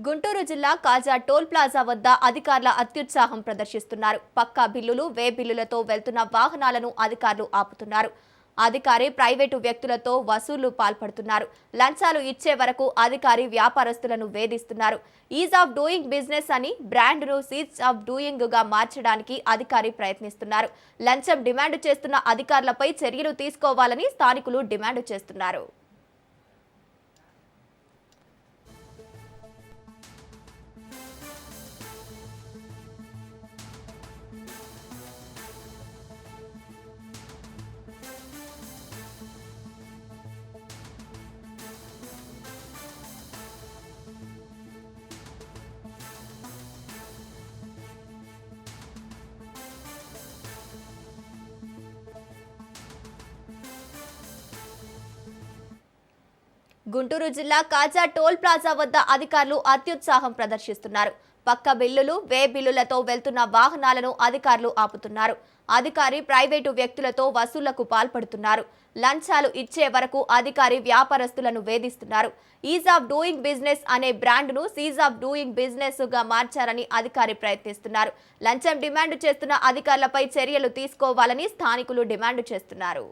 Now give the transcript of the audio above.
గుంటూరు జిల్లా కాజా toll plaza వద్ద అధికారుల అత్యుత్సాహం ప్రదర్శిస్తున్నారు. పక్కా బిల్లులు, వే బిల్లులతో వెళ్తున్న వాహనాలను అధికారులు ఆపుతున్నారు. అధికారి ప్రైవేటు వ్యక్తులతో వసూళ్లు పాల్పడుతున్నారు. లంచాలు ఇచ్చే వరకు అధికారి వ్యాపారస్తులను వేధిస్తున్నారు. ఈజ్ ఆఫ్ డూయింగ్ బిజినెస్ అని బ్రాండ్ను సీజ్ ఆఫ్ డూయింగ్ గా మార్చడానికి అధికారి ప్రయత్నిస్తున్నారు. లంచం డిమాండ్ చేస్తున్న అధికారులపై చర్యలు తీసుకోవాలని స్థానికులు డిమాండ్ చేస్తున్నారు. గుంటూరు జిల్లా కాజా టోల్ ప్లాజా వద్ద అధికారులు అత్యుత్సాహం ప్రదర్శిస్తున్నారు. పక్క బిల్లులు, వే బిల్లులతో వెళ్తున్న వాహనాలను అధికారులు ఆపుతున్నారు. అధికారి ప్రైవేటు వ్యక్తులతో వసూళ్లకు పాల్పడుతున్నారు. లంచాలు ఇచ్చే వరకు అధికారి వ్యాపారస్తులను వేధిస్తున్నారు. ఈజ్ ఆఫ్ డూయింగ్ బిజినెస్ అనే బ్రాండ్ను సీజ్ ఆఫ్ డూయింగ్ బిజినెస్ గా మార్చారని అధికారి ప్రయత్నిస్తున్నారు. లంచం డిమాండ్ చేస్తున్న అధికారులపై చర్యలు తీసుకోవాలని స్థానికులు డిమాండ్ చేస్తున్నారు.